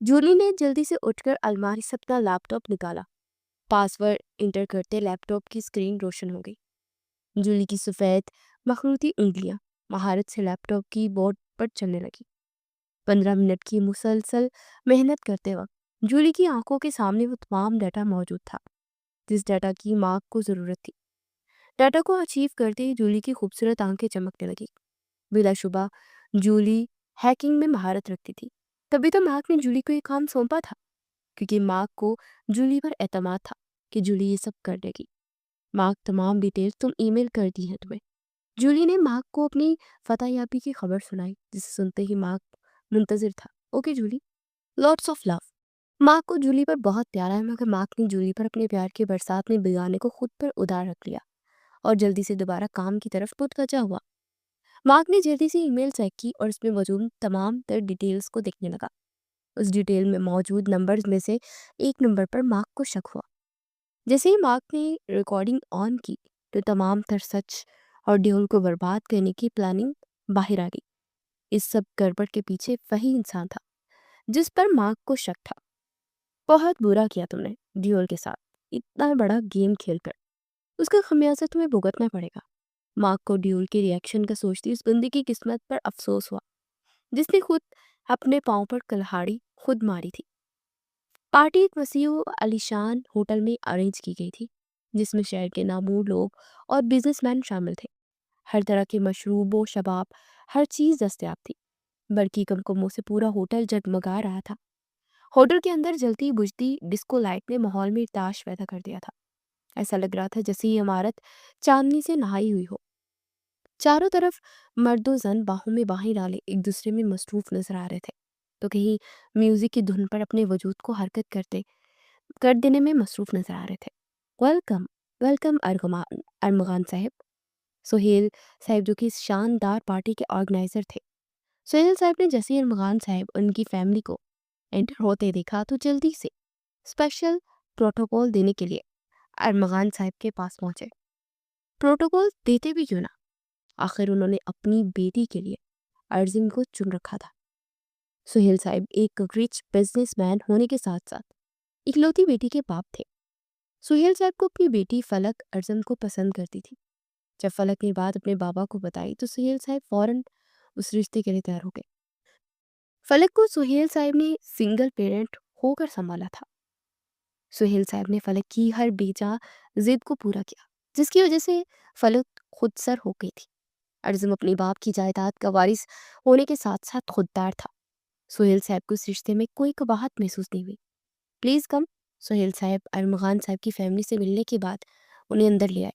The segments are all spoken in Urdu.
جولی نے جلدی سے اٹھ کر الماری سے اپنا لیپ ٹاپ نکالا۔ پاسورڈ انٹر کرتے لیپ ٹاپ کی اسکرین روشن ہو گئی۔ جولی کی سفید مخروطی انگلیاں مہارت سے لیپ ٹاپ کی بورڈ پر چلنے لگی۔ 15 منٹ کی مسلسل محنت کرتے وقت جولی کی آنکھوں کے سامنے وہ تمام ڈیٹا موجود تھا جس ڈیٹا کی مارک کو ضرورت تھی۔ ڈیٹا کو اچیو کرتے ہی جولی کی خوبصورت آنکھیں چمکنے لگی۔ بلا شبہ جولی ہیکنگ میں مہارت رکھتی تھی، تبھی تو مارک نے جولی کو یہ کام سونپا تھا، کیونکہ مارک کو جولی پر اعتماد تھا کہ جولی یہ سب کر دے گی۔ مارک تمام ڈیٹیل تم ای میل کر دی ہیں تمہیں۔ جولی نے مارک کو اپنی فتح یابی کی خبر سنائی، جسے سنتے ہی مارک منتظر تھا۔ Okay Julie, lots of love. Mark کو جولی پر بہت پیار ہے، مگر مارک نے جولی پر اپنے پیار کے برسات میں بگانے کو خود پر ادار رکھ لیا اور جلدی سے دوبارہ کام کی طرف متوجہ ہوا۔ مارک نے جلدی سے ای میل چیک کی اور اس میں موجود تمام تر ڈیٹیلز کو دیکھنے لگا۔ اس ڈیٹیل میں موجود نمبرز میں سے ایک نمبر پر مارک کو شک ہوا۔ جیسے ہی مارک نے ریکارڈنگ آن کی تو تمام تر سچ اور ڈیول کو برباد کرنے کی پلاننگ باہر آ گئی۔ اس سب گڑبڑ کے پیچھے وہی انسان تھا جس پر مارک کو شک تھا۔ بہت برا کیا تم نے ڈیول کے ساتھ اتنا بڑا گیم کھیل کر، اس کا خمیازہ تمہیں بھگتنا پڑے گا۔ مارک کو ڈیول کے ریئیکشن کا سوچتی اس بندے کی قسمت پر افسوس ہوا جس نے خود اپنے پاؤں پر کلہاڑی خود ماری تھی۔ پارٹی ایک وسیع و عالیشان ہوٹل میں ارینج کی گئی تھی جس میں شہر کے نامور لوگ اور بزنس مین شامل تھے۔ ہر طرح کے مشروب و شباب، ہر چیز دستیاب تھی۔ برقی کمکموں سے پورا ہوٹل جگمگا رہا تھا۔ ہوٹل کے اندر جلتی بجھتی ڈسکو لائٹ نے ماحول میں ارتعاش پیدا کر دیا تھا۔ ایسا لگ رہا تھا جیسے یہ عمارت چاندنی سے نہائی ہوئی ہو۔ چاروں طرف مرد و زن باہوں میں باہیں ڈالے ایک دوسرے میں مصروف نظر آ رہے تھے، تو کہیں میوزک کی دھن پر اپنے وجود کو حرکت کر دینے میں مصروف نظر آ رہے تھے۔ ویلکم ویلکم ارمغان صاحب۔ سہیل صاحب جو کہ اس شاندار پارٹی کے آرگنائزر تھے۔ سہیل صاحب نے جیسے ارمغان صاحب ان کی فیملی کو انٹر ہوتے دیکھا تو جلدی سے اسپیشل پروٹوکول دینے کے لیے ارمغان صاحب کے پاس پہنچے۔ پروٹوکول دیتے بھی کیوں نہ، آخر انہوں نے اپنی بیٹی کے لیے ارزن کو چن رکھا تھا۔ سہیل صاحب ایک ریچ بزنس مین ہونے کے ساتھ ساتھ اکلوتی بیٹی کے باپ تھے۔ سہیل صاحب کو اپنی بیٹی فلک ارزن کو پسند کرتی تھی۔ جب فلک نے بات اپنے بابا کو بتائی تو سہیل صاحب فوراً اس رشتے کے لیے تیار ہو گئے۔ فلک کو سہیل صاحب نے سنگل پیرنٹ ہو کر سنبھالا تھا۔ سہیل صاحب نے فلک کی ہر بیجا ضد کو پورا کیا، جس کی وجہ سے فلک خود سر ہو گئی تھی۔ ارزم اپنی باپ کی جائیداد کا وارث ہونے کے ساتھ ساتھ خوددار تھا۔ سہیل صاحب کو اس رشتے میں کوئی قباحت محسوس نہیں ہوئی۔ Please come. سہیل صاحب ارمغان صاحب کی فیملی سے ملنے کے بعد انہیں اندر لے آئے۔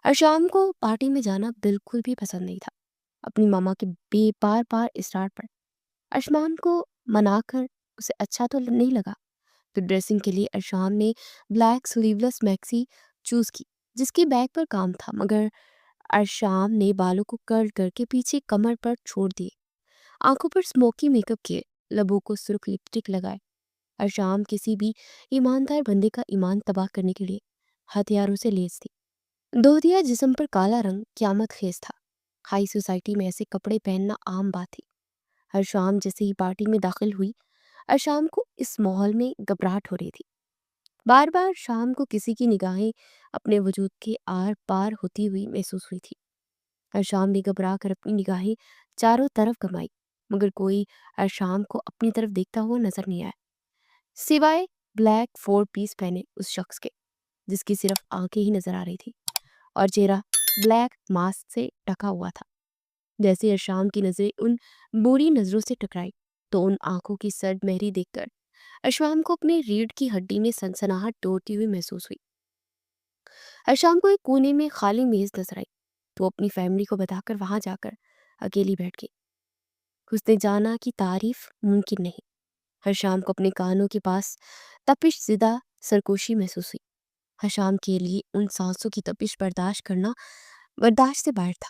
ارشام کو پارٹی میں جانا بالکل بھی پسند نہیں تھا۔ اپنی ماما کے بار بار اصرار پر ارشمان کو منا کر اسے اچھا تو نہیں لگا، تو ڈریسنگ کے لیے ارشام نے بلیک سلیو لیس میکسی چوز کی جس کی بیک پر کام تھا، مگر ارشام نے بالوں کو کرل کر کے پیچھے کمر پر چھوڑ دیے، آنکھوں پر سموکی میک اپ کیے، لبوں کو سرخ لپسٹک لگائے۔ ارشام کسی بھی ایماندار بندے کا ایمان تباہ کرنے کے لیے ہتھیاروں سے لیس تھی۔ دودیا جسم پر کالا رنگ قیامت خیز تھا۔ ہائی سوسائٹی میں ایسے کپڑے پہننا عام بات تھی۔ ارشام جیسے ہی پارٹی میں داخل ہوئی، ارشام کو اس ماحول میں گھبراہٹ ہو رہی تھی۔ بار بار شام کو کسی کی نگاہیں اپنے وجود کے آر پار ہوتی ہوئی محسوس ہوئی تھی۔ ارشام نے گھبرا کر اپنی نگاہیں چاروں طرف گھمائی، مگر کوئی ارشام کو اپنی طرف دیکھتا ہوا نظر نہیں آیا، سوائے بلیک 4 پیس پہنے اس شخص کے جس کی صرف آنکھیں ہی نظر آ رہی تھی اور چہرہ بلیک ماسک سے ڈھکا ہوا تھا۔ جیسے ارشام کی نظریں ان بری نظروں سے ٹکرائی تو ان آنکھوں کی سرد مہری دیکھ کر ارشام کو اپنے ریڑھ کی ہڈی میں سنسناہٹ دوڑتی ہوئی محسوس ہوئی۔ ارشام کو ایک کونے میں خالی میز نظر آئی تو اپنی فیملی کو بتا کر وہاں جا کر اکیلی بیٹھ گئی۔ حسن جانا کی تعریف ممکن نہیں۔ ارشام کو اپنے کانوں کے پاس تپش زدہ سرگوشی محسوس ہوئی۔ ارشام کے لیے ان سانسوں کی تپش برداشت کرنا برداشت سے باہر تھا۔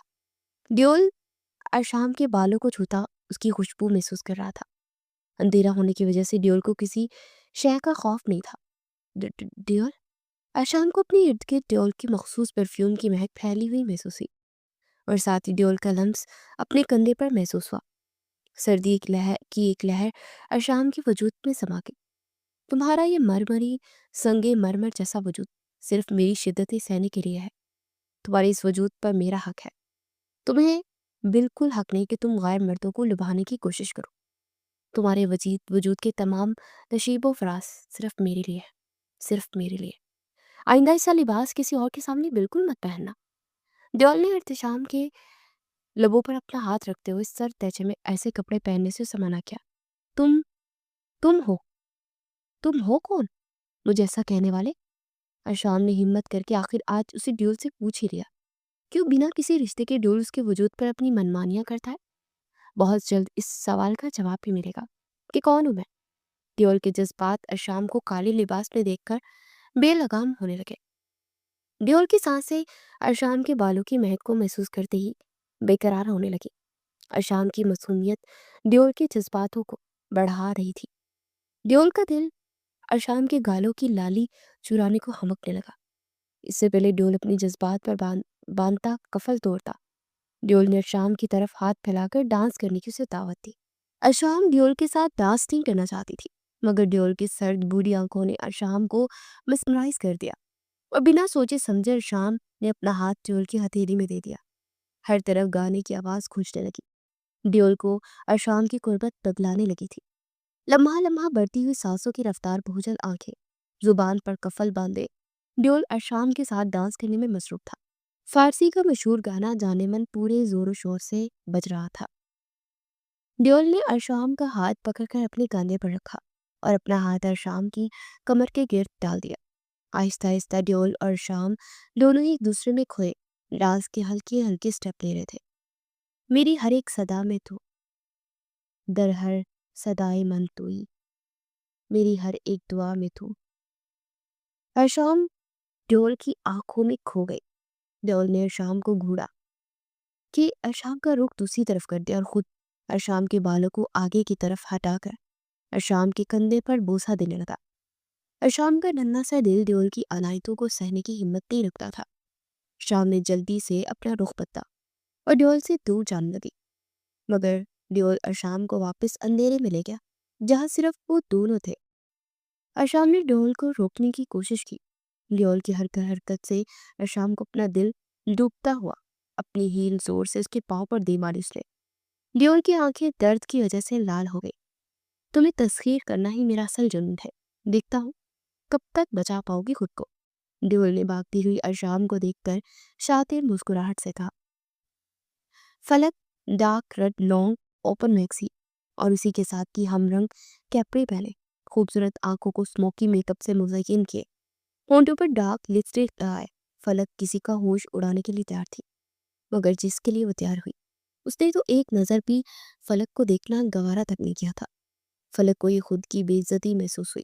ڈیول ارشام کے بالوں کو چھوتا اس کی خوشبو محسوس کر رہا تھا۔ اندھیرا ہونے کی وجہ سے ڈیول کو کسی شے کا خوف نہیں تھا۔ ڈیول ارشام کو اپنی ارد گرد ڈیول کی مخصوص پرفیوم کی مہک پھیلی ہوئی محسوس ہوئی اور ساتھ ہی ڈیول کا لمس اپنے کندھے پر محسوس ہوا۔ سردی ایک لہر ارشام کے وجود میں سما گئی. تمہارا یہ مرمری سنگے مرمر جیسا وجود صرف میری شدت سہنے کے لیے ہے. تمہارے اس وجود پر میرا حق ہے. تمہیں بالکل حق نہیں کہ تم غیر مردوں کو لبھانے کی کوشش کرو. تمہارے وجود کے تمام نشیب و فراز صرف میرے لیے ہے. صرف میرے لیے. آئندہ ایسا لباس کسی اور کے سامنے بالکل مت پہننا. ڈیول نے ارتشام کے لبوں پر اپنا ہاتھ رکھتے ہوئے سر تیچے میں ایسے کپڑے پہننے سے اسے منع کیا. تم تم ہو تم ہو کون مجھے ایسا کہنے والے؟ ارشام نے ہمت کر کے آخر آج اسے ڈیول سے پوچھ ہی لیا. کیوں بنا کسی رشتے کے ڈیول اس کے وجود پر اپنی منمانیاں کرتا ہے؟ بہت جلد اس سوال کا جواب بھی ملے گا کہ کون ہوں میں. ڈیول کے جذبات ارشام کو کالے لباس میں دیکھ کر بے لگام ہونے لگے. ڈیول کی سانسیں ارشام کے بالوں کی مہک کو محسوس کرتے ہی بے قرار ہونے لگی. ارشام کی معصومیت ڈیول کے جذباتوں کو بڑھا رہی تھی. ڈیول کا دل ارشام کے گالوں کی لالی چرانے کو ہمکنے لگا. اس سے پہلے ڈیول اپنی جذبات پر باندھتا کفل توڑتا. ڈیول نے ارشام کی طرف ہاتھ پھیلا کر ڈانس کرنے کی اسے دعوت دی. ارشام ڈیول کے ساتھ ڈانس نہیں کرنا چاہتی تھی مگر ڈیول کی سرد بوڑھی آنکھوں نے ارشام کو مسمرائز کر دیا اور بنا سوچے سمجھے ارشام نے اپنا ہاتھ ڈیول کی ہتھیلی میں دے دیا. ہر طرف گانے کی آواز گونجنے لگی. ڈیول کو ارشام کی قربت پگلانے لگی تھی. لمحہ لمحہ بڑھتی ہوئی سانسوں کی رفتار بھوجل آنکھیں زبان پر کفل باندھے ڈیول ارشام کے ساتھ ڈانس کرنے میں مصروف تھا. فارسی کا مشہور گانا جانے من پورے زور و شور سے بج رہا تھا. ڈیول نے ارشام کا ہاتھ پکڑ کر اپنے کاندھے پر رکھا اور اپنا ہاتھ ارشام کی کمر کے گرد ڈال دیا. آہستہ آہستہ ڈیول اور ارشام دونوں ایک دوسرے میں کھوئے ڈانس کے ہلکے ہلکے سٹیپ لے رہے تھے. میری ہر ایک صدا میں تو در ہر صدائے من توئی میری ہر ایک دعا میں تو. ارشام ڈیول کی آنکھوں میں کھو گئی. ڈیول نے ارشام کو گھوڑا کہ ارشام کا رخ دوسری طرف کر دیا اور خود ارشام کے بالوں کو آگے کی طرف ہٹا کر ارشام کے کندھے پر بوسہ دینے لگا. ارشام کا ننھا سا دل ڈیول کی عنایتوں کو سہنے کی ہمت نہیں رکھتا تھا. ارشام نے جلدی سے اپنا رخ بدلا اور ڈیول سے دور جانے لگی مگر ڈیول ارشام کو واپس اندھیرے میں لے گیا جہاں صرف وہ دونوں تھے. ارشام نے ڈیول کو روکنے کی کوشش کی. ڈیول کی ہر حرکت سے ارشام کو اپنا دل ڈوبتا ہوا اپنی ہیل زور سے اس کے پاؤں پر دے ماری اس نے. ڈیول کی آنکھیں درد کی وجہ سے لال ہو گئی. تمہیں تسخیر کرنا ہی میرا اصل جنون ہے. دیکھتا ہوں کب تک بچا پاؤ گی خود کو. ڈیول نے بھاگتی ہوئی ارشام کو دیکھ کر شاطر مسکراہٹ سے کہا. Falak dark red long open maxi اور اسی کے ساتھ کی ہم رنگ کیپری پہنے خوبصورت آنکھوں کو سموکی میک اپ سے مزین کیے ہونٹوں پر ڈارک لپسٹک لگائے. فلک کسی کا ہوش اڑانے کے لیے تیار تھی مگر جس کے لیے وہ تیار ہوئی اس نے تو ایک نظر بھی فلک کو دیکھنا گوارا تک نہیں کیا تھا. فلک کو یہ خود کی بے عزتی محسوس ہوئی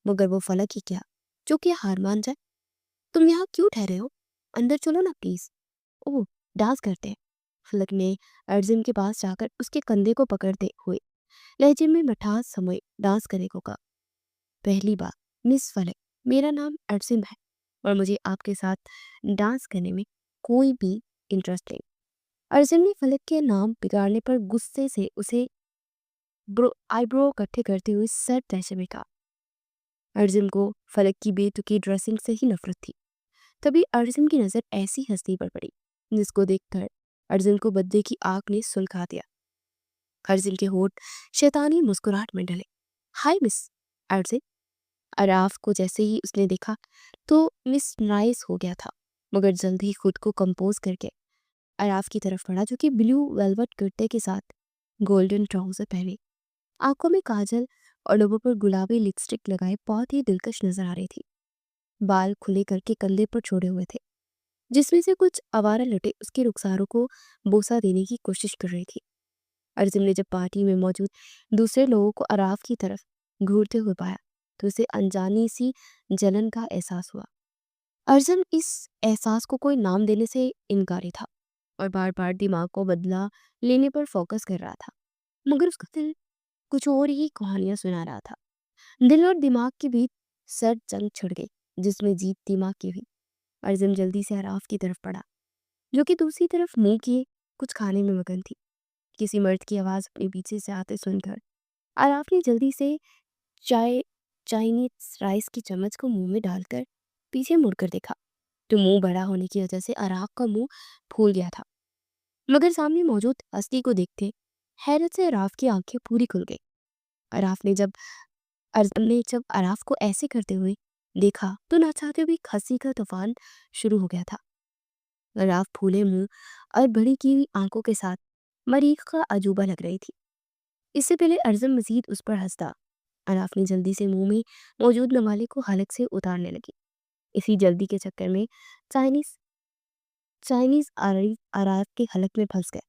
مگر وہ فلک ہی کیا جو کہ ہار مان جائے. تم یہاں کیوں ٹھہرے ہو؟ اندر چلو نا پلیز. اوہ ڈانس کرتے ہیں. فلک نے ارجن کے پاس جا کر اس کے کندھے کو پکڑتے ہوئے لہجے میں مٹھاس سموئے ڈانس کرنے کو کہا. پہلی بار مس فلک میرا نام ارجن ہے اور مجھے آپ کے ساتھ ڈانس کرنے میں کوئی بھی انٹرسٹ نہیں. ارجن نے فلک کے نام بگاڑنے پر غصے سے اسے آئی برو اکٹھے کرتے ہوئے سر تیچے میں کہا. ارجن کو فلک کی بے تکی ڈریسنگ سے ہی نفرت تھی. تبھی ارجن کی نظر ایسی ہستی پر پڑی جس کو دیکھ کر ارجن کو بدلے کی آگ نے سلگا دیا. ارجن کے ہونٹ شیطانی مسکراہٹ میں ڈلے. ہائی مس ارجن. اراف کو جیسے ہی اس نے دیکھا تو مس نائس ہو گیا تھا مگر جلد ہی خود کو کمپوز کر کے اراف کی طرف بڑھا جو کہ بلیو ویلوٹ کرتے کے ساتھ گولڈن ٹراؤزر پہنے آنکھوں میں کاجل اور لبوں پر گلابی لپسٹک لگائے بہت ہی دلکش نظر آ رہی تھی. بال کھلے کر کے کندھے پر چھوڑے ہوئے تھے جس میں سے کچھ آوارہ لٹے اس کے رخساروں کو بوسہ دینے کی کوشش کر رہی تھی. ارجن نے جب پارٹی میں موجود دوسرے لوگوں کو اراف کی طرف گھورتے ہوئے پایا تو اسے انجانی سی جلن کا احساس ہوا. ارجن اس احساس کو کوئی نام دینے سے انکاری تھا اور بار بار دماغ کو بدلا لینے پر فوکس کر رہا تھا مگر اس کا دل کچھ اور ہی کہانیاں سنا رہا تھا. دل اور دماغ کے بیچ سرد جنگ چھڑ گئی جس میں جیت دماغ کی ہوئی. ارجن جلدی سے اراف کی طرف پڑا جو کہ دوسری طرف منہ کیے کچھ کھانے میں مگن تھی. کسی مرد کی آواز اپنے پیچھے سے آتے سن کر آراف نے جلدی سے چائے چائنیز رائس کی چمچ کو منہ میں ڈال کر پیچھے مڑ کر دیکھا تو منہ بڑا ہونے کی وجہ سے آراف کا منہ پھول گیا تھا، مگر سامنے موجود ہستی کو دیکھتے حیرت سے آراف کی آنکھیں پوری کھل گئی۔ ارزم نے جب آراف کو ایسے کرتے ہوئے دیکھا تو نہ چاہتے ہوئے ہنسی کا طوفان شروع ہو گیا تھا۔ آراف پھولے منہ اور بڑی کی ہوئی آنکھوں کے ساتھ مریخ کا عجوبہ لگ رہی تھی۔ اس سے پہلے ارزم مزید اس پر ہنستا، آراف نے جلدی سے منہ میں موجود نوالے کو حلق سے اتارنے لگی۔ اسی جلدی کے چکر میں چائنیز آراف کے حلق میں پھنس گئے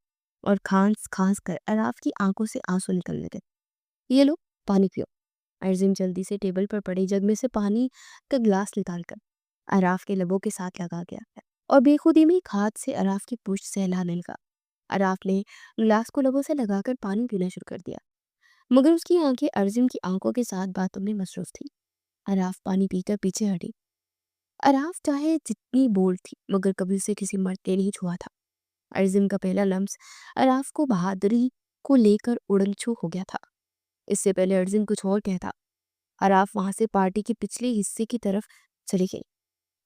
اور کھانس کر آراف کی آنکھوں سے آنسو نکلنے لگے۔ یہ لو پانی پیو۔ ارزم جلدی سے ٹیبل پر پڑے جگ میں سے پانی کا گلاس نکال کر آراف کے لبوں کے ساتھ لگا گیا اور بے خودی میں ایک ہاتھ سے آراف کی پشت سہلانے لگا۔ آراف نے گلاس کو لبوں سے لگا کر پانی پینا شروع کر دیا، مگر اس کی آنکھیں ارزم کی آنکھوں کے ساتھ باتوں میں مصروف تھی۔ آراف پانی پی کر پیچھے ہٹی۔ آراف چاہے جتنی بولڈ تھی مگر کبھی اسے کسی مرد نے نہیں چھوا تھا۔ ارزم کا پہلا لمس آراف کو بہادری کو لے کر اڑن چھو ہو گیا تھا۔ اس سے پہلے ارزم کچھ اور کہتا، آراف وہاں سے پارٹی کے پچھلے حصے کی طرف چلی گئی۔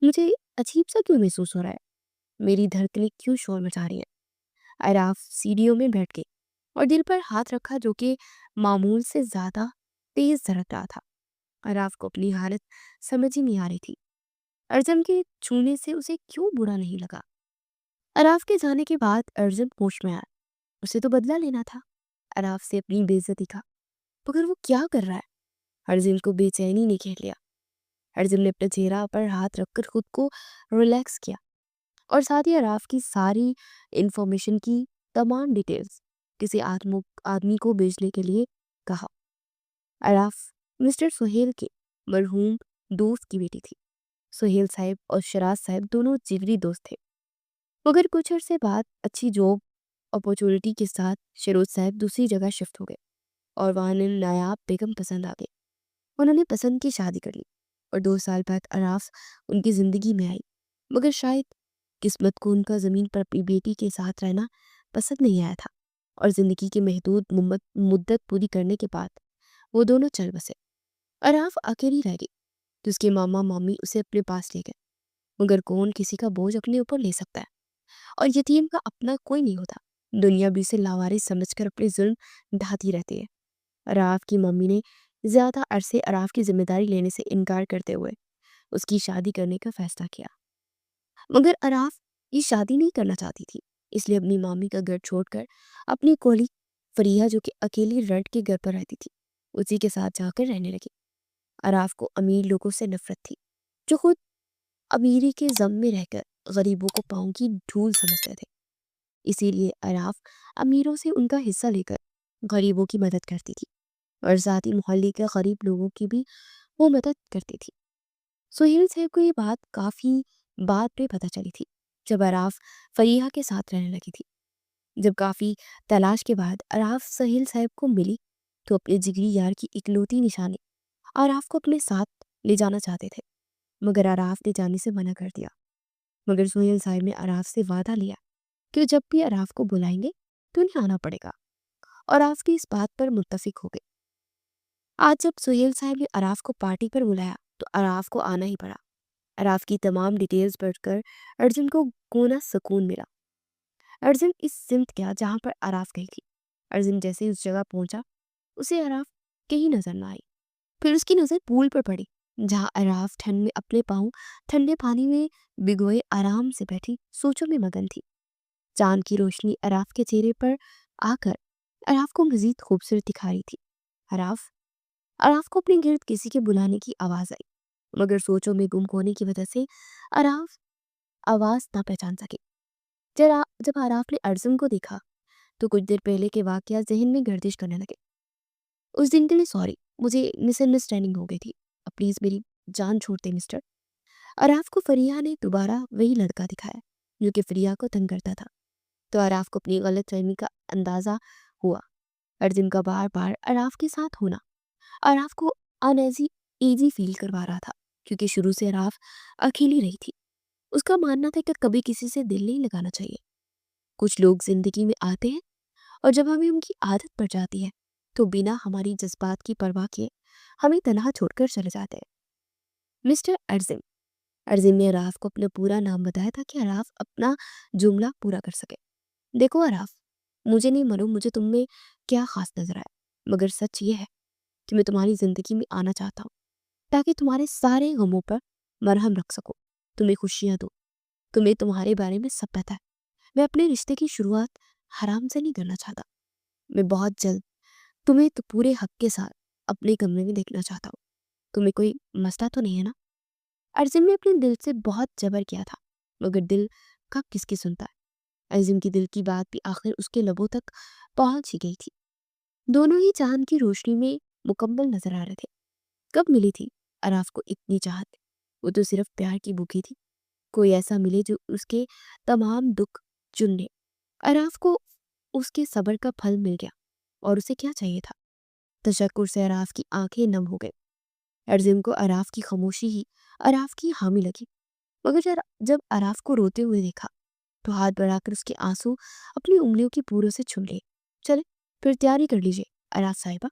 مجھے عجیب سا کیوں محسوس ہو رہا ہے؟ میری دھڑکنیں کیوں شور مچا رہی ہیں؟ آراف سیڑھیوں میں بیٹھ گئی اور دل پر ہاتھ رکھا جو کہ معمول سے زیادہ تیز دھڑک رہا تھا۔ آراف کو اپنی حالت سمجھ ہی نہیں آ رہی تھی۔ ارزم کے چھونے سے اسے کیوں برا نہیں لگا؟ آراف کے جانے کے بعد ارزم ہوش میں آیا۔ اسے تو بدلہ لینا تھا، آراف سے اپنی بے عزتی کا، مگر وہ کیا کر رہا ہے؟ ارزم کو بے چینی نے گھیر لیا۔ ارزم نے اپنے چہرہ پر ہاتھ رکھ کر خود کو ریلیکس کیا اور ساتھ ہی آراف کی ساری انفارمیشن کی تمام ڈیٹیلز کسی آدمی کو بھیجنے کے لیے کہا۔ آراف مسٹر سہیل کے مرحوم دوست کی بیٹی تھی۔ سہیل صاحب اور شراز صاحب دونوں جگری دوست تھے، مگر کچھ عرصے بعد اچھی جاب اپورچونٹی کے ساتھ شیروز صاحب دوسری جگہ شفٹ ہو گئے اور وہاں انہیں نایاب بیگم پسند آ گئی۔ انہوں نے پسند کی شادی کر لی اور 2 سال بعد آراف ان کی زندگی میں آئی، مگر شاید قسمت کو ان کا زمین پر اپنی بیٹی کے ساتھ رہنا پسند نہیں آیا تھا اور زندگی کی محدود مدت پوری کرنے کے بعد وہ دونوں چل بسے۔ آراف اکیلی رہ گئی تو اس کے ماما مامی اسے اپنے پاس لے گئے، مگر کون کسی کا بوجھ اپنے اوپر لے سکتا ہے اور یتیم کا اپنا کوئی نہیں ہوتا۔ دنیا بھی اسے لاوارث سمجھ کر اپنے ظلم ڈھاتی رہتی ہے۔ آراف کی ممی نے زیادہ عرصے آراف کی ذمہ داری لینے سے انکار کرتے ہوئے اس کی شادی کرنے کا فیصلہ کیا، مگر آراف یہ شادی نہیں کرنا چاہتی تھی، اس لیے اپنی مامی کا گھر چھوڑ کر اپنی کولی فریحہ جو کہ اکیلی رنٹ کے گھر پر رہتی تھی اسی کے ساتھ جا کر رہنے لگی۔ آراف کو امیر لوگوں سے نفرت تھی جو خود امیری کے غم میں رہ کر غریبوں کو پاؤں کی دھول سمجھتے تھے، اسی لیے آراف امیروں سے ان کا حصہ لے کر غریبوں کی مدد کرتی تھی اور ساتھ ہی محلے کے غریب لوگوں کی بھی وہ مدد کرتی تھی۔ سہیل صاحب کو یہ بات کافی بعد پہ پتہ چلی تھی جب آراف فریحہ کے ساتھ رہنے لگی تھی۔ جب کافی تلاش کے بعد آراف سہیل صاحب کو ملی تو اپنے جگری یار کی اکلوتی نشانی آراف کو اپنے ساتھ لے جانا چاہتے تھے، مگر آراف نے جانے سے منع کر دیا۔ مگر سہیل صاحب نے آراف سے وعدہ لیا کہ جب بھی آراف کو بلائیں گے تو انہیں آنا پڑے گا اور آراف بھی اس بات پر متفق ہو گئے۔ آج جب سہیل صاحب نے آراف کو پارٹی پر بلایا تو آراف کو آنا ہی پڑا۔ آراف کی تمام ڈیٹیلز پڑھ کر ارجن کو کونا سکون ملا۔ ارجن اس سمت گیا جہاں پر آراف گئی تھی۔ ارجن جیسے ہی اس جگہ پہنچا اسے آراف کہیں نظر نہ آئی۔ پھر اس کی نظر پول پر پڑی جہاں آراف ٹھنڈ میں اپنے پاؤں ٹھنڈے پانی میں بھگوئے آرام سے بیٹھی سوچوں میں مگن تھی۔ چاند کی روشنی آراف کے چہرے پر آ کر آراف کو مزید خوبصورت دکھا رہی تھی۔ آراف کو اپنے گرد کسی کے بلانے کی آواز آئی، مگر سوچوں میں گم ہونے کی وجہ سے آراف آواز نہ پہچان سکی۔ جب آراف نے ارزم کو دیکھا تو کچھ دیر پہلے کے واقعات ذہن میں گردش کرنے لگے۔ اس دن کے لیے سوری، مجھے مس انڈرسٹینڈنگ ہو گئی تھی، اب پلیز میری جان چھوڑتے مسٹر۔ آراف کو فریحہ نے دوبارہ وہی لڑکا دکھایا جو کہ فریحہ کو تنگ کرتا تھا، تو آراف کو اپنی غلط فہمی کا اندازہ ہوا۔ ارجن کا بار بار آراف کے ساتھ ہونا آراف کو ایزی فیل کروا رہا تھا، کیونکہ شروع سے آراف اکیلی رہی تھی۔ اس کا ماننا تھا کہ کبھی کسی سے دل نہیں لگانا چاہیے۔ کچھ لوگ زندگی میں آتے ہیں اور جب ہمیں ان کی عادت پڑ جاتی ہے تو بنا ہماری جذبات کی پرواہ کیے ہمیں تنہا چھوڑ کر چلے جاتے ہیں۔ مسٹر ارزم نے اراف کو اپنا پورا نام بتایا تھا کہ اراف اپنا جملہ پورا کر سکے۔ دیکھو اراف، مجھے نہیں معلوم مجھے تم میں کیا خاص نظر آیا، مگر سچ یہ ہے کہ میں تمہاری زندگی میں آنا چاہتا ہوں تاکہ تمہارے سارے غموں پر مرہم رکھ سکو، تمہیں خوشیاں دو۔ تمہیں تمہارے بارے میں سب پتہ ہے۔ میں اپنے رشتے کی شروعات حرام سے نہیں کرنا چاہتا۔ میں بہت جلد تمہیں تو پورے حق کے ساتھ اپنے کمرے میں دیکھنا چاہتا ہوں۔ تمہیں کوئی مسئلہ تو نہیں ہے نا؟ ارزم نے اپنے دل سے بہت جبر کیا تھا، مگر دل کب کس کی سنتا ہے۔ ارزم کی دل کی بات بھی آخر اس کے لبوں تک پہنچ ہی گئی تھی۔ دونوں ہی چاند کی روشنی میں مکمل نظر آ رہے تھے۔ کب ملی تھی اراف کو اتنی چاہت؟ وہ تو صرف پیار کی بھوکی تھی۔ کوئی ایسا ملے جو اس کے تمام دکھ چن لے۔ اراف کو اس کے صبر کا پھل مل گیا، اور اسے کیا چاہیے تھا؟ تشکر سے اراف کی آنکھیں نم ہو گئی۔ ارزم کو اراف کی خاموشی ہی اراف کی حامی لگی، مگر جب اراف کو روتے ہوئے دیکھا تو ہاتھ بڑھا کر اس کے آنسو اپنی انگلیوں کی پوروں سے چھن لیے۔ چلے پھر تیاری کر لیجیے اراف صاحبہ،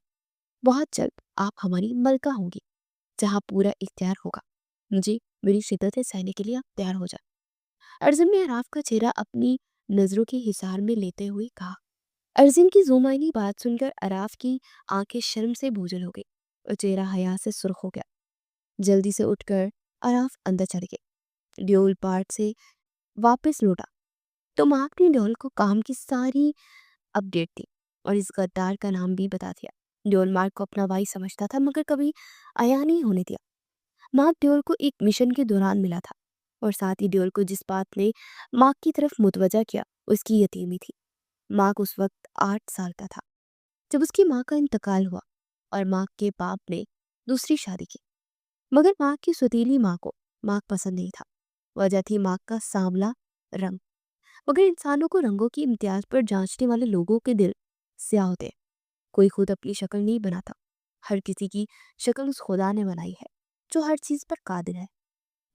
بہت جلد آپ ہماری ملکہ ہوں گی، جہاں پورا اختیار ہوگا۔ مجھے میری شدتیں سہنے کے لیے آپ تیار ہو جائیں۔ ارزم نے اراف کا چہرہ اپنی نظروں کے حصار میں لیتے ہوئے کہا۔ ارزم کی زومائنی بات سن کر اراف کی آنکھیں شرم سے بوجھل ہو گئی اور چہرہ حیا سے سرخ ہو گیا۔ جلدی سے اٹھ کر اراف اندر چلے گئے۔ ڈیول پارٹ سے واپس لوٹا تو مارک نے ڈیول کو کام کی ساری اپڈیٹ دی اور اس غدار کا نام بھی بتا دیا۔ ڈیول مارک کو اپنا بھائی سمجھتا تھا، مگر کبھی عیاں نہیں ہونے دیا۔ مارک ڈیول کو ایک مشن کے دوران ملا تھا، اور ساتھ ہی ڈیول کو جس بات نے مارک کی طرف متوجہ کیا اس کی یتیمی تھی۔ مارک اس وقت 8 سال کا تھا جب اس کی ماں کا انتقال ہوا، اور مارک کے باپ نے دوسری شادی کی، مگر مارک کی ستیلی ماں کو مارک پسند نہیں تھا۔ وجہ تھی مارک کا سانولا رنگ، مگر انسانوں کو رنگوں کی امتیاز پر جانچنے والے لوگوں کے دل سیاہ ہوتے ہیں۔ کوئی خود اپنی شکل نہیں بناتا، ہر کسی کی شکل اس خدا نے بنائی ہے جو ہر چیز پر قادر ہے۔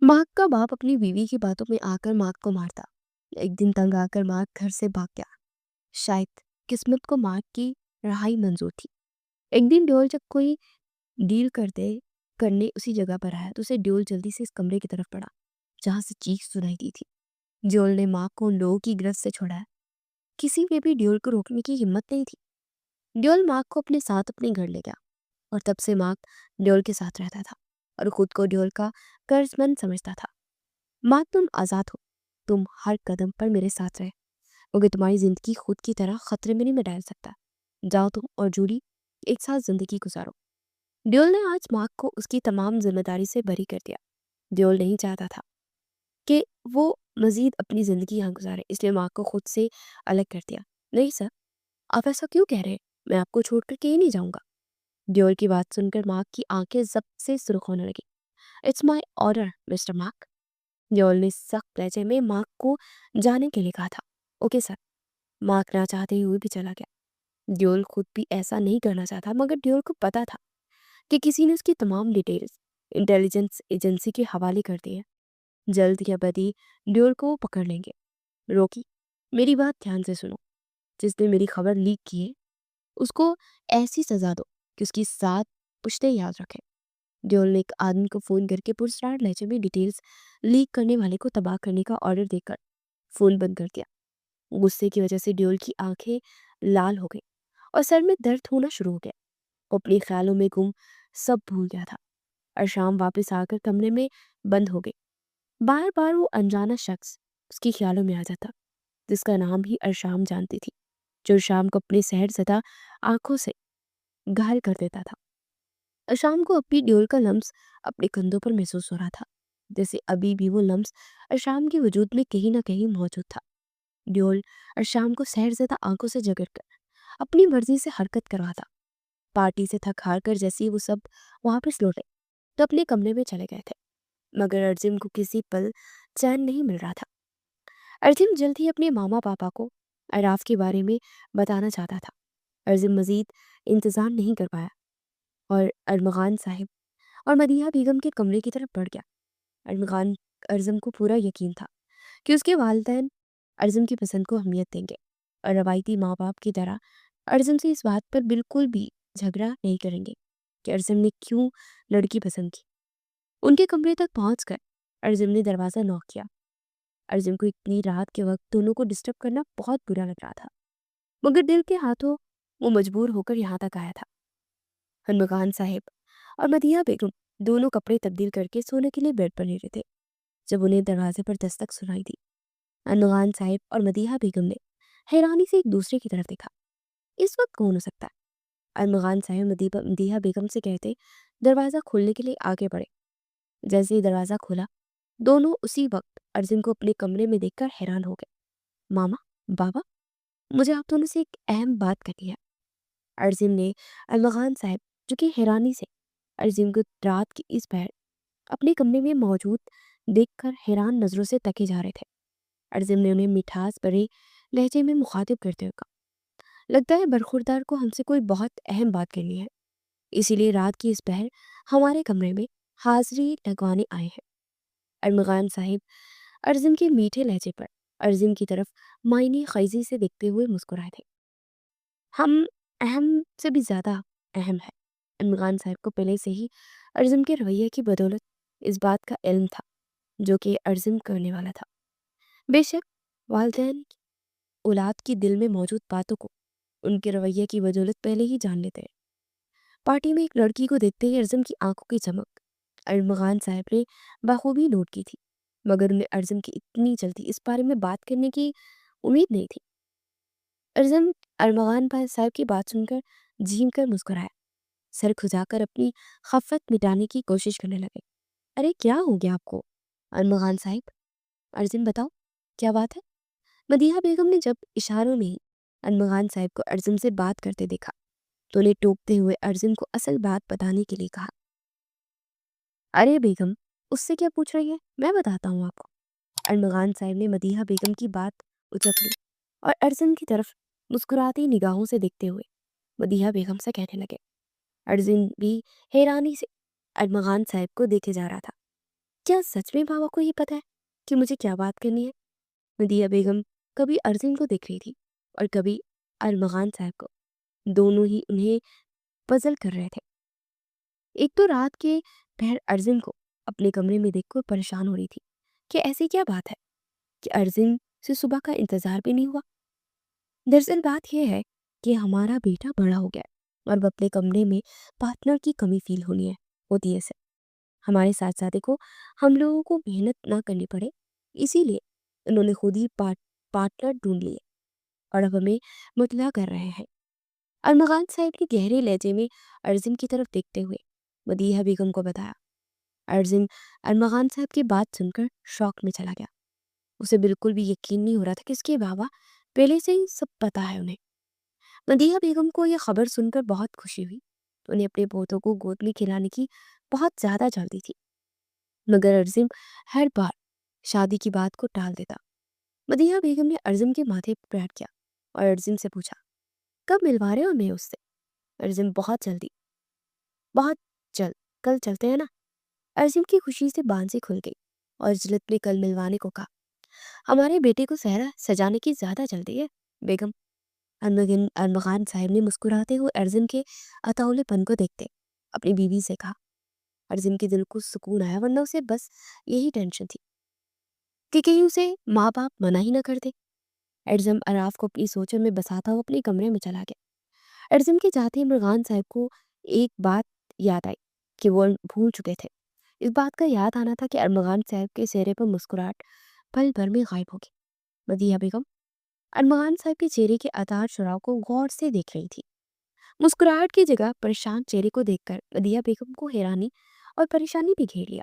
مارک کا باپ اپنی بیوی کی باتوں میں آ کر مارک کو مارتا۔ ایک دن تنگ آ کر مارک گھر سے بھاگ گیا۔ شاید قسمت کو مارک کی رہائی منظور تھی۔ ایک دن ڈیول جب کوئی ڈیل کرنے اسی جگہ پر آیا تو اسے ڈیول جلدی سے اس کمرے کی طرف پڑا جہاں سے چیخ سنائی دی تھی۔ ڈیول نے مارک کو ان لوگوں کی گرفت سے چھڑایا۔ کسی میں بھی ڈیول کو روکنے کی ہمت نہیں تھی۔ ڈیول مارک کو اپنے ساتھ اپنے گھر لے گیا، اور تب سے مارک ڈیول کے ساتھ رہتا تھا اور خود کو ڈیول کا قرض مند سمجھتا تھا۔ مارک، تم آزاد ہو، تم ہر قدم پر میرے ساتھ رہے، مگر تمہاری زندگی خود کی طرح خطرے میں نہیں میں ڈال سکتا۔ جاؤ تم اور جولی ایک ساتھ زندگی گزارو۔ ڈیول نے آج مارک کو اس کی تمام ذمہ داری سے بری کر دیا۔ ڈیول نہیں چاہتا تھا کہ وہ مزید اپنی زندگی یہاں گزارے، اس لیے مارک کو خود سے الگ کر دیا۔ نہیں سر، آپ ایسا کیوں کہہ رہے؟ میں آپ کو چھوڑ کر کہیں نہیں جاؤں گا۔ ڈیول کی بات سن کر مارک کی آنکھیں ضبط سے سرخ ہونے لگی۔ It's my order mister Mark. Devil نے سخت لہجے میں مارک کو جانے کے لیے کہا تھا۔ Okay sir. مارک نہ چاہتے ہوئے بھی چلا گیا۔ ڈیول خود بھی ایسا نہیں کرنا چاہتا، مگر ڈیول کو پتا تھا کہ کسی نے اس کی تمام ڈیٹیلز انٹیلیجنس ایجنسی کے حوالے کر دی ہے۔ جلد یا بدی ڈیول کو وہ پکڑ لیں گے۔ روکی، میری بات دھیان سے سنو۔ جس نے میری خبر لیک کی ہے اس کو ایسی سزا دو کہ اس کی 7 پشتیں یاد رکھے۔ ڈیول نے ایک آدمی کو فون کر کے پرسرار لہجے میں ڈیٹیلز لیک کرنے والے کو تباہ کرنے کا آرڈر دے کر فون بند کر دیا۔ غصے کی وجہ سے ڈیول کی آنکھیں لال ہو گئی اور سر میں درد ہونا شروع ہو گیا۔ وہ اپنے خیالوں میں گم سب بھول گیا تھا۔ ارشام واپس آ کر کمرے میں بند ہو گئی۔ بار بار وہ انجانا شخص اس کی خیالوں میں آ جاتا، جس کا نام ہی ارشام جانتی تھی، جو ارشام کو اپنے سحر زدہ آنکھوں سے گھائل کر دیتا تھا۔ ارشام کو اب بھی ڈیول کا لمس اپنے کندھوں پر محسوس ہو رہا تھا، جیسے ابھی بھی وہ لمس ارشام کے وجود میں کہیں نہ کہیں موجود تھا۔ ڈیول ارشام کو سحر زدہ آنکھوں سے جگڑ کر اپنی مرضی سے حرکت کرواتا۔ پارٹی سے تھک ہار کر جیسے ہی وہ سب واپس لوٹے تو اپنے کمرے میں چلے گئے تھے، مگر ارجم کو کسی پل چین نہیں مل رہا تھا۔ ارجم جلد ہی اپنے ماما پاپا کو اراف کے بارے میں بتانا چاہتا تھا۔ ارجم مزید انتظار نہیں کر پایا اور ارمغان صاحب اور مدیحہ بیگم کے کمرے کی طرف بڑھ گیا۔ ارمغان ارجم کو پورا یقین تھا کہ اس کے والدین ارجم کی پسند کو اہمیت دیں گے۔ اور روایتی ماں باپ کی طرح ارزم سے اس بات پر بالکل بھی جھگڑا نہیں کریں گے کہ ارزم نے کیوں لڑکی پسند کی۔ ان کے کمرے تک پہنچ کر ارزم نے دروازہ نوک کیا۔ ارزم کو اتنی رات کے وقت دونوں کو ڈسٹرب کرنا بہت برا لگ رہا تھا، مگر دل کے ہاتھوں وہ مجبور ہو کر یہاں تک آیا تھا۔ ہنمغان صاحب اور مدیحہ بیگم دونوں کپڑے تبدیل کر کے سونے کے لیے بیڈ پر لیٹے تھے جب انہیں دروازے پر دستک سنائی دی۔ ہنمغان صاحب اور مدیحہ بیگم نے حیرانی سے ایک دوسرے کی طرف دیکھا۔ اس وقت کون ہو سکتا ہے؟ ہنمغان صاحب مدیحہ بیگم سے کہتے دروازہ کھولنے کے لیے آگے بڑھے۔ جیسے ہی دروازہ کھولا دونوں اسی وقت ارزم کو اپنے کمرے میں دیکھ کر حیران ہو گئے۔ ماما، بابا، مجھے آپ دونوں سے ایک اہم بات کرنی ہے۔ ارزم نے ہنمغان صاحب جو کہ حیرانی سے ارزم کو رات کی اس پہر اپنے کمرے میں موجود دیکھ کر حیران نظروں سے تکے جا رہے تھے۔ ارزم نے انہیں مٹھاس بھرے لہجے میں مخاطب کرتے ہوئے کہا، لگتا ہے برخوردار کو ہم سے کوئی بہت اہم بات کرنی ہے، اسی لیے رات کی اس پہر ہمارے کمرے میں حاضری لگوانے آئے ہیں۔ ہنمغان صاحب ارزم کے میٹھے لہجے پر ارزم کی طرف معنی خیزی سے دیکھتے ہوئے مسکرائے تھے۔ ہم اہم سے بھی زیادہ اہم ہے۔ ہنمغان صاحب کو پہلے سے ہی ارزم کے رویے کی بدولت اس بات کا علم تھا جو کہ ارزم کرنے والا تھا۔ بے شک والدین اولاد کی دل میں موجود باتوں کو ان کے رویے کی بدولت پہلے ہی جان لیتے ہیں۔ پارٹی میں ایک لڑکی کو دیکھتے ہی ارزم کی آنکھوں کی چمک ہنمغان صاحب نے بخوبی نوٹ کی تھی، مگر انہیں ارزم کی اتنی جلدی اس بارے میں بات کرنے کی امید نہیں تھی۔ ارزم ہنمغان صاحب کی بات سن کر جھیم کر مسکرایا، سر کھجا کر اپنی خفت مٹانے کی کوشش کرنے لگے۔ ارے کیا ہو گیا آپ کو ہنمغان صاحب؟ ارزم بتاؤ کیا بات ہے؟ مدیحہ بیگم نے جب اشاروں میں ہی ہنمغان صاحب کو ارزم سے بات کرتے دیکھا تو انہیں ٹوکتے ہوئے ارزم کو اصل بات بتانے کے لیے کہا۔ ارے بیگم، اس سے کیا پوچھ رہی ہے، میں بتاتا ہوں آپ کو۔ ہنمغان صاحب نے مدیحہ بیگم کی بات اچک لی اور ارزم کی طرف مسکراتی نگاہوں سے دیکھتے ہوئے مدیحہ بیگم سے کہنے لگے۔ ارزم بھی حیرانی سے ہنمغان صاحب کو دیکھے جا رہا تھا۔ کیا سچ میں بابا کو یہ پتا ہے کہ مجھے کیا بات کرنی ہے؟ مدیحہ بیگم کبھی ارزم کو دیکھ رہی تھی اور کبھی ہنمغان صاحب کو، دونوں ہی انہیں پزل کر رہے تھے۔ ایک تو رات کے پہر ارزم کو اپنے کمرے میں دیکھ کر پریشان ہو رہی تھی کہ ایسی کیا بات ہے کہ ارزم سے صبح کا انتظار بھی نہیں ہوا۔ دراصل بات یہ ہے کہ ہمارا بیٹا بڑا ہو گیا اور وہ اپنے کمرے میں پارٹنر کی کمی فیل ہوتی ہے اسے۔ ہمارے ساتھ ساتھ کو ہم لوگوں کو محنت نہ کرنی پڑے، اسی لیے انہوں نے خود ہی پارٹنر ڈھونڈ لیے اور اب ہمیں مطلع کر رہے ہیں۔ ہنمغان صاحب کے گہرے لہجے میں ارزم کی طرف دیکھتے ہوئے مدیحہ بیگم کو بتایا۔ ارزم ہنمغان صاحب کی بات سن کر شوق میں چلا گیا۔ اسے بالکل بھی یقین نہیں ہو رہا تھا کہ اس کے بابا پہلے سے ہی سب پتا ہے انہیں۔ مدیحہ بیگم کو یہ خبر سن کر بہت خوشی ہوئی تو انہیں اپنے پوتوں کو گود میں کھلانے کی بہت زیادہ جلدی تھی، مگر ارزم ہر بار شادی کی بات کو ٹال دیتا۔ مدیحہ بیگم نے ارزم کے ماتھے پر پیار کیا اور ارزم سے پوچھا، کب ملوا رہے ہو ہمیں اس سے؟ ارزم بہت جلد، کل چلتے ہیں نا؟ ارزم کی خوشی سے بانسیں کھل گئی اور جلت نے کل ملوانے کو کہا۔ ہمارے بیٹے کو صحرا سجانے کی زیادہ جلدی ہے بیگم۔ ہنمغان صاحب نے مسکراتے ہوئے ارزم کے اطاولے پن کو دیکھتے اپنی بیوی سے کہا۔ ارزم کے دل کو سکون آیا، ورنہ اسے بس یہی ٹینشن تھی کہ کہیں اسے ماں باپ منع ہی نہ کر دے۔ ارزم اراف کو اپنی سوچوں میں بساتا ہوا اپنے کمرے میں چلا گیا۔ ارزم کے جاتے ہنمغان صاحب کو ایک بات یاد آئی کہ وہ بھول چکے تھے۔ اس بات کا یاد آنا تھا کہ ہنمغان صاحب کے چہرے پر مسکراہٹ پل بھر میں غائب ہوگی۔ مدیحہ بیگم ہنمغان صاحب کے چہرے کے اتار چڑھاؤ کو غور سے دیکھ رہی تھی۔ مسکراہٹ کی جگہ پریشان چہرے کو دیکھ کر مدیحہ بیگم کو حیرانی اور پریشانی بھی گھیر لیا۔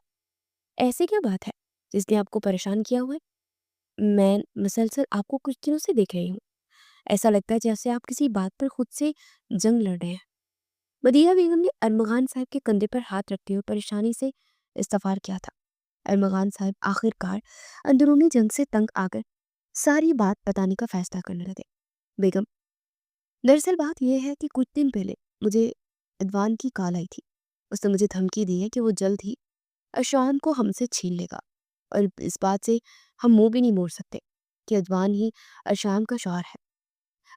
ایسے کیا بات ہے جس نے آپ کو پریشان کیا ہوا ہے؟ میں مسلسل آپ کو کچھ دنوں سے دیکھ رہی ہوں، ایسا لگتا ہے جیسے آپ کسی بات پر خود سے جنگ لڑ رہے ہیں۔ مدیحہ بیگم نے ہنمغان صاحب کے کندھے پر ہاتھ رکھتے ہوئے پریشانی سے استفسار کیا تھا۔ ہنمغان صاحب آخر کار اندرونی جنگ سے تنگ آ کر ساری بات بتانے کا فیصلہ کرنے لگے۔ بیگم، دراصل بات یہ ہے کہ کچھ دن پہلے مجھے ادوان کی کال آئی تھی۔ اس نے مجھے دھمکی دی ہے کہ وہ جلد ہی اشان کو ہم سے چھین لے گا، اور اس بات سے ہم منہ بھی نہیں موڑ سکتے کہ ادوان ہی اشان کا شوہر ہے۔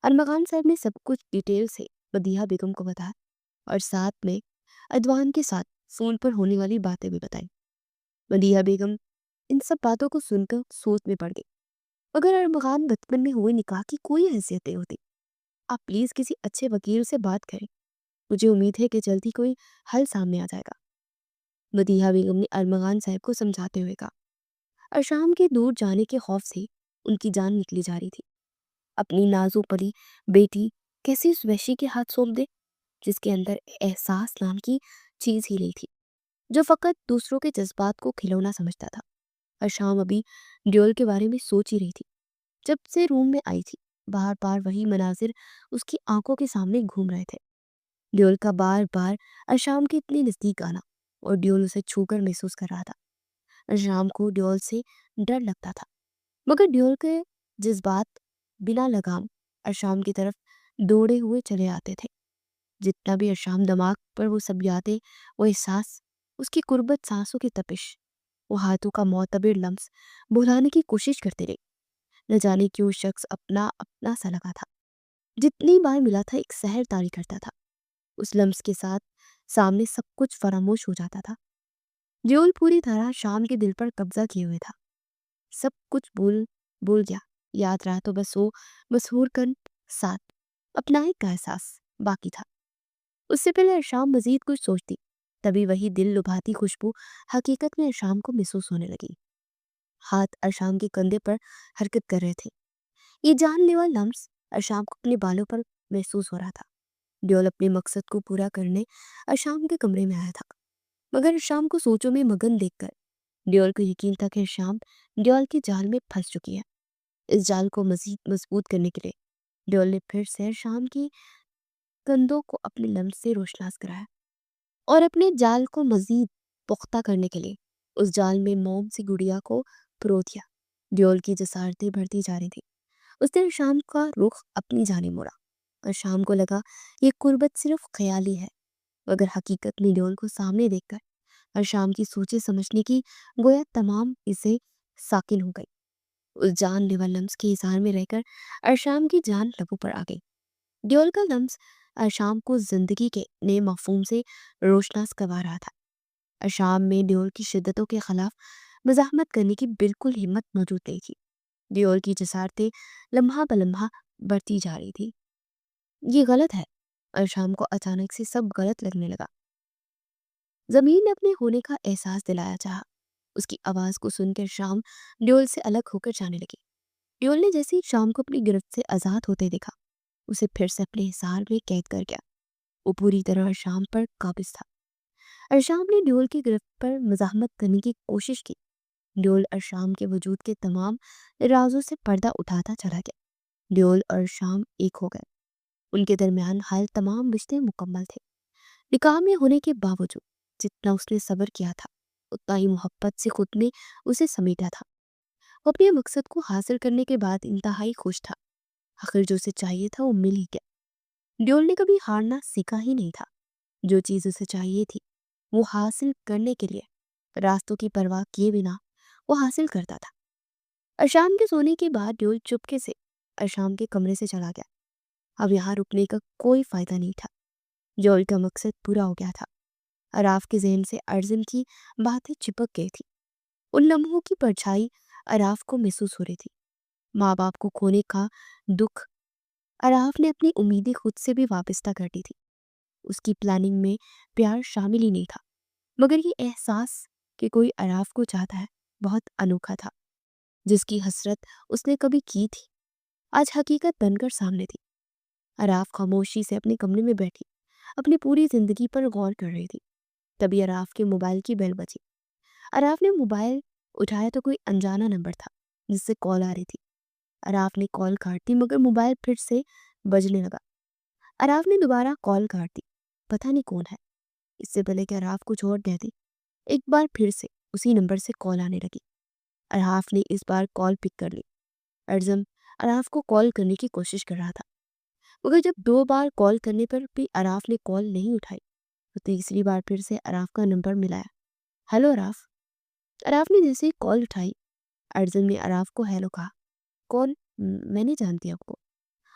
ارمغان صاحب نے سب کچھ ڈیٹیل سے مدیحہ بیگم کو بتایا اور ساتھ میں ادوان کے ساتھ فون پر ہونے والی باتیں بھی بتائیں۔ مدیحہ بیگم ان سب باتوں کو سن کر سوچ میں پڑ گئی۔ اگر ارمغان بچپن میں ہوئے نکاح کی کوئی حیثیت نہیں ہوتی، آپ پلیز کسی اچھے وکیل سے بات کریں، مجھے امید ہے کہ جلدی کوئی حل سامنے آ جائے گا، مدیحہ بیگم نے ارمغان صاحب کو سمجھاتے ہوئے کہا۔ ارشام کے دور جانے کے خوف سے ان کی جان نکلی جا رہی تھی۔ اپنی نازو پری بیٹی کیسے اس وحشی کے ہاتھ سونپ دے جس کے اندر احساس نام کی چیز ہی نہیں تھی، جو فقط دوسروں کے جذبات کو کھلونا سمجھتا تھا۔ ارشام ابھی ڈیول کے بارے میں سوچ ہی رہی تھی جب سے روم میں آئی تھی۔ بار بار وہی مناظر اس کی آنکھوں کے سامنے گھوم رہے تھے، ڈیول کا بار بار ارشام کے اتنے نزدیک آنا، اور ڈیول اسے چھو کر محسوس کر رہا تھا۔ ارشام کو ڈیول سے ڈر لگتا تھا، مگر ڈیول کے جذبات بنا لگام ارشام کی طرف دوڑے ہوئے چلے آتے تھے۔ جتنا بھی ارشام دماغ پر وہ سب یادیں، وہ احساس، اس کی قربت، سانسوں کی تپش، وہ ہاتھوں کا معتبر لمس بھلانے کی کوشش کرتے رہے۔ نہ جانے کیوں شخص اپنا اپنا سا لگا تھا، جتنی بار ملا تھا ایک سحر طاری کرتا تھا، اس لمس کے ساتھ سامنے سب کچھ فراموش ہو جاتا تھا۔ ڈیول پوری طرح شام کے دل پر قبضہ کیے ہوئے تھا، سب کچھ بھول گیا، یاد رہا تو بس وہ مسحور کن ساتھ اپنا ایک کا احساس باقی تھا۔ اس سے پہلے ارشام مزید کچھ سوچتی، تبھی وہی دل لبھاتی خوشبو حقیقت میں ارشام کو محسوس ہونے لگی۔ ہاتھ ارشام کے کندھے پر حرکت کر رہے تھے، یہ جان لیوا لمس ارشام کو اپنے بالوں پر محسوس ہو رہا تھا۔ ڈیول اپنے مقصد کو پورا کرنے ارشام کے کمرے میں آیا تھا، مگر ارشام کو سوچوں میں مگن دیکھ کر ڈیول کو یقین تھا کہ ارشام ڈیول کے جال میں پھنس چکی ہے۔ اس جال کو مزید مضبوط کرنے کے لیے ڈیول نے پھر سے ارشام کی کندھوں کو اپنے لمس سے روشناس کرایا، اور اپنے جال کو مزید پختہ کرنے کے لیے اس جال میں موم سی گڑیا کو پرو دیا۔ ڈیول کی جسارتیں بڑھتی جا رہی تھی، اس نے ارشام کا رخ اپنی جانب موڑا۔ ارشام کو لگا یہ قربت صرف خیالی ہے، مگر حقیقت میں ڈیول کو سامنے دیکھ کر ارشام کی سوچے سمجھنے کی گویا تمام اسے ساکن ہو گئی۔ اس جان لیوا لمس کے اظہار میں رہ کر ارشام کی جان لبوں پر آ گئی۔ ڈیول کا لمس ارشام کو زندگی کے نئے مفہوم سے روشناس کروا رہا تھا۔ ارشام میں ڈیول کی شدتوں کے خلاف مزاحمت کرنے کی بالکل ہمت موجود نہیں تھی۔ ڈیول کی جسارتیں لمحہ بلمحہ بڑھتی جا رہی تھی۔ یہ غلط ہے، ارشام کو اچانک سے سب غلط لگنے لگا۔ زمین نے اپنے ہونے کا احساس دلایا چاہا۔ اس کی آواز کو سن کر شام ڈیول سے الگ ہو کر جانے لگی۔ ڈیول نے جیسے ہی شام کو اپنی گرفت سے آزاد ہوتے دیکھا، اسے پھر سے اپنے حصار میں قید کر گیا۔ وہ پوری طرح ارشام پر قابض تھا۔ ارشام نے ڈیول کی گرفت پر مزاحمت کرنے کی کوشش کی۔ ڈیول ارشام کے وجود کے تمام رازوں سے پردہ اٹھاتا چلا گیا۔ ڈیول اور ارشام ایک ہو گئے، ان کے درمیان حال تمام رشتے مکمل تھے۔ نکاح میں ہونے کے باوجود جتنا اس نے صبر کیا تھا، اتنا ہی محبت سے خود نے اسے سمیٹا تھا۔ وہ اپنے مقصد کو حاصل کرنے کے بعد انتہائی خوش تھا۔ آخر جو اسے چاہیے تھا وہ مل ہی گیا۔ ڈیول نے کبھی ہارنا سیکھا ہی نہیں تھا۔ جو چیز اسے چاہیے تھی وہ حاصل کرنے کے لیے راستوں کی پرواہ کیے بنا وہ حاصل کرتا تھا۔ ارشام کے سونے کے بعد ڈیول چپکے سے ارشام کے کمرے سے چلا گیا۔ اب یہاں رکنے کا کوئی فائدہ نہیں تھا۔ ڈیول کا مقصد پورا ہو گیا تھا۔ اراف کے ذہن سے ارزن کی باتیں چپک گئی تھی۔ ان لمحوں کی پرچھائی اراف کو محسوس ہو رہی تھی۔ ماں باپ کو کھونے کا دکھ اراف نے اپنی امیدیں خود سے بھی وابستہ کر دی تھی۔ اس کی پلاننگ میں پیار شامل ہی نہیں تھا، مگر یہ احساس کہ کوئی اراف کو چاہتا ہے بہت انوکھا تھا۔ جس کی حسرت اس نے کبھی کی تھی آج حقیقت بن کر سامنے تھی۔ اراف خاموشی سے اپنے کمرے میں بیٹھی اپنی پوری زندگی پر غور کر رہی تھی۔ تبھی اراف کے موبائل کی بیل بجی۔ اراف نے موبائل اٹھایا تو کوئی انجانا نمبر تھا جس سے کال آ رہی تھی۔ اراف نے کال کاٹ دی، مگر موبائل پھر سے بجنے لگا۔ اراف نے دوبارہ کال کاٹ دی۔ پتہ نہیں کون ہے۔ اس سے پہلے کہ اراف کچھ اور کہہ دی، ایک بار پھر سے اسی نمبر سے کال آنے لگی۔ اراف نے اس بار کال پک کر لی۔ ارزم اراف کو کال کرنے کی کوشش کر رہا تھا، مگر جب 2 بار کال کرنے پر بھی اراف نے کال نہیں اٹھائی تو تیسری بار پھر سے اراف کا نمبر ملایا۔ ہیلو اراف۔ اراف نے جیسے ہی کال اٹھائی، ارزم نے اراف کو ہیلو کہا۔ کون؟ میں نہیں جانتی آپ کو۔